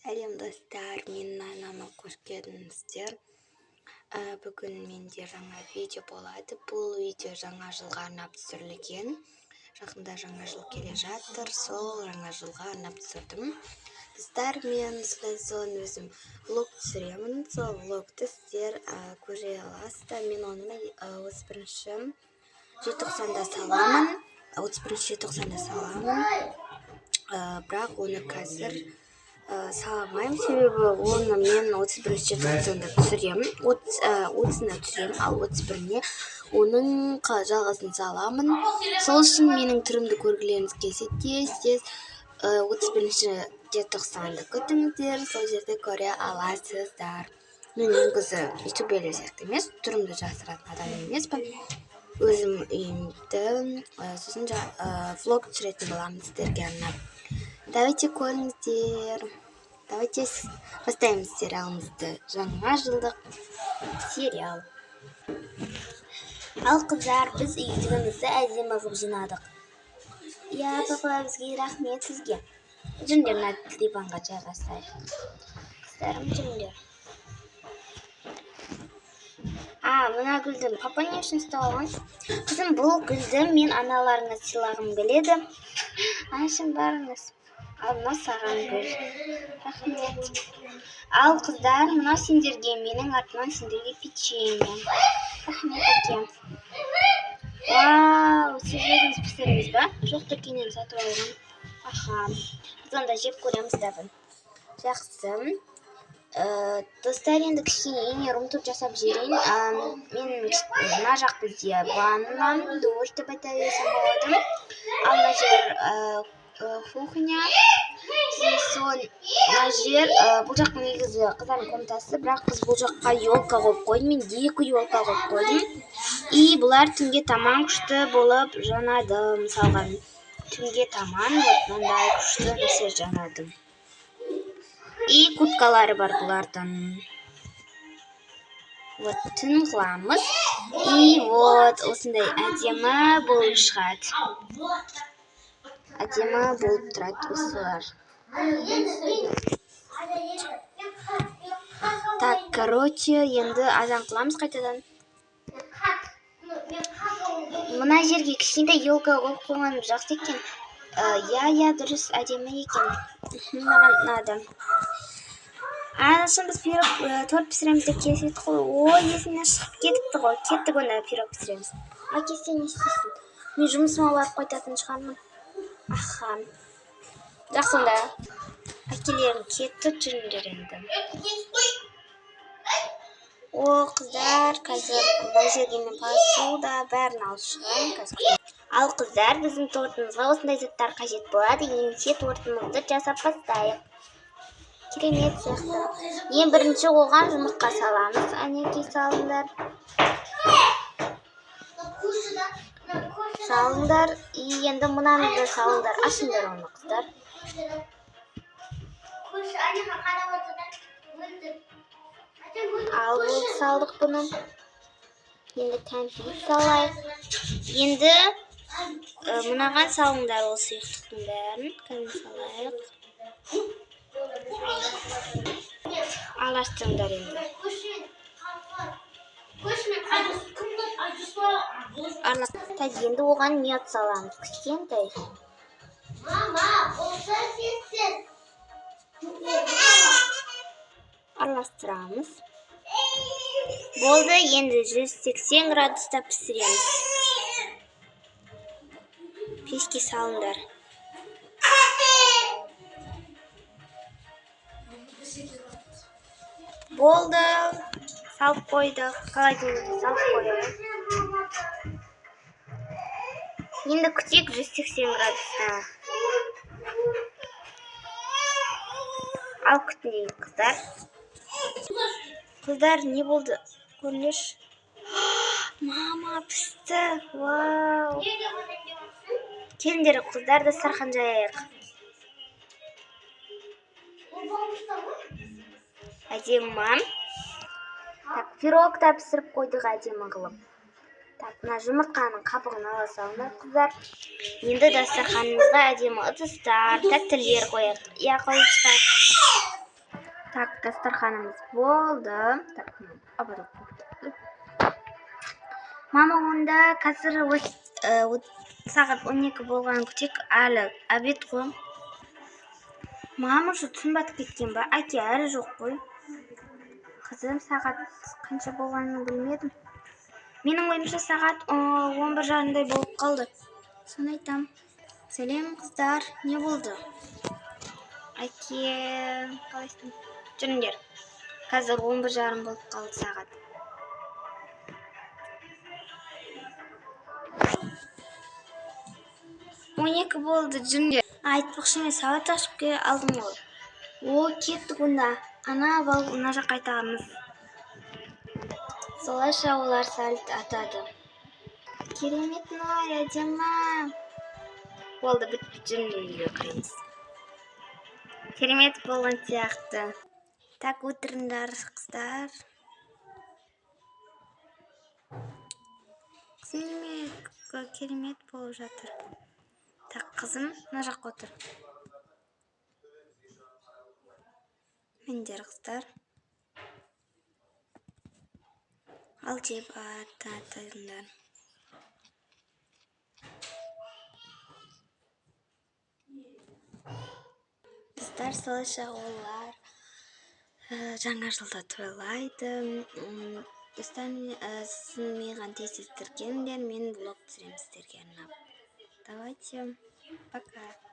Сәлем достар, менің арнама қош келдіңіздер. Бүгін менде жаңа видео болады. Бұл видео жаңа жылға арнап түсірілген. Жақында жаңа жыл келе жатыр, сол жаңа жылға арнап түсірдім. Достар, мен соң өзім влог түсіремін. Сол влогты сіздер көре аласыздар. Мен оны 31 желтоқсанда саламын. Бірақ оны қазір саламаймын, себебі оны мен 31 желтоқсанда түсіремін. 30-ына түсіремін, ал 31-не оның жалғасын саламын. Сол үшін менің түрімді көргілеріңіз келсе тез 31 желтоқсанды күтіңіздер, сол жерде көре аласыздар. Мен негізі ютуберлер сияқты емес, түрімді жасыратын адам емеспін. Өзім үйімді, сосын влог түсіретін боламын сіздерге арнап. Давайте көріңіздер. Давайте поставим сериалымызды. Жаңа жылдық сериал. Ал қыздар, біз үйдігімізді әдемі қылып жинадық. Я, папа, бізге рахмет сізге. Жүріңдер, мына диванға жайғасайық. Қыздарым, жүріңдер. Мына гүлді папа не үшін ұстап алған? Қызым, бұл гүлді мен аналарыңа сыйлағым келеді. Айшын, барыңыз. Ал мына саған гүл. Рахмет. Ал қыздар, мына сендерге, менің артынан сендерге печенье. Рахмет, әке. Вау, сіз өзіңіз пісіріңіз ба? Жоқ, дүкеннен сатып алған. Аха. Біз онда жеп көреміз дабын. Жақсы. Достар, енді кішкене рум-тур жасап жіберейін. Мен мына жақ бізде ванна, душ деп айта берсем болады. Ал мына жер кухня. Сон мына жер бұл жақтың негізі қыздардың комнатасы, бірақ біз бұл жаққа елка қойып қойдым. Мен 2 елка қойып қойдым. И бұлар түнге таман күшті болып жанады. Мысалға түнге таман мынандай күшті нәрсе жанады. И куткалары бар бұлардың. Вот түн қыламыз. И вот осындай әдемі болып шығады. Әдемі болып тұрады осылар. Так, короче, енді азан қыламыз қайтадан. Мына жерге кішкентай елка қойып қойғаным жақсы екен. Я, дұрыс, әдемі екен. Маған ұнады. Сосын біз торт пісіреміз деп келсек қой. Ой, есімнен шығып кетіпті ғой. Кеттік онда пирог пісіреміз. Әке, сен не істейсің? Мен жұмысыма барып қайтатын шығармын. Аха. Жақсы онда. Әкелерім кетті, жүріңдер енді. О, қыздар, қазір мына жерге мен посуда бәрін алып шығайын қазір. Ал қыздар, біздің тортымызға осындай заттар қажет болады. Ендеше тортымызды жасап бастайық. Керемет сияқты. Ең бірінші оған жұмыртқа саламыз. Әнеки салыңдар. Салыңдар. И енді мұнаны да салыңдар. Ашыңдар оны, қыздар. Ал бұл салдық бұны. Енді кәмпит салайық. Енді мұнаған салыңдар ол сұйықтықтың бәрін. Кәмпит салайық. Алаштыңдар енді. Енді оған мед саламыз. Кішкентай. Араластырамыз. Болды, енді 180 градуста пісіреміз. Пешке салыңдар. Болды. Салып қойдық. Холодильникке салып қойдық. Енді күтек 180 градуста. Ал күтінейік, қыздар. Қыздар, не болды? Көріңдерші. Мама, пісті. Вау. Келіңдер, қыздар, дастархан жайайық. Әдемі. Так, пирог та пісіріп қойдық әдемі қылып. Так, мына жұмыртқаның қабығын ала салыңдар, қыздар. Енді дастарханымызға әдемі ыдыстар, тәттілер қояйық. Я қойып шығайық. Так, дастарханымыз болды. Так, ободок болды. Мама, онда қазір сағат 12 болған күтек, әлі обед қой. Мама уже түн батып кеткен ба? Әке, әлі жоқ қой. Қызым, сағат қанша болғанын білмедім. Менің ойымша сағат 11:30 болып қалды. Соны айтам. Сәлем, қыздар, не болды? Әке, қалайсың? Жүріңдер. Қазір 11:30 болып қалды сағат. Он екі болды, жүріңдер. Айтпақшы, мен сауат ашып алдым ғой. Кеттік онда. Ана бал, мына жаққа қайтамыз. Солайша олар сәлт атады. Керемет, Нұр, әдемі. Болды, бітіп жүріңдер, үйге кіреміз. Керемет болған сияқты. Так, отырыңдар, қыздар. Қызым, неме керемет болып жатыр. Так, қызым, мына жаққа отыр. Мендер, қыздар. Ал жеп атыңдар. Қыздар, солайша олар жаңа жылда тойлайды. Достар, сіздің маған тез келіңдер, мен блог түсіремін сіздерге арнап. Давайте, пока.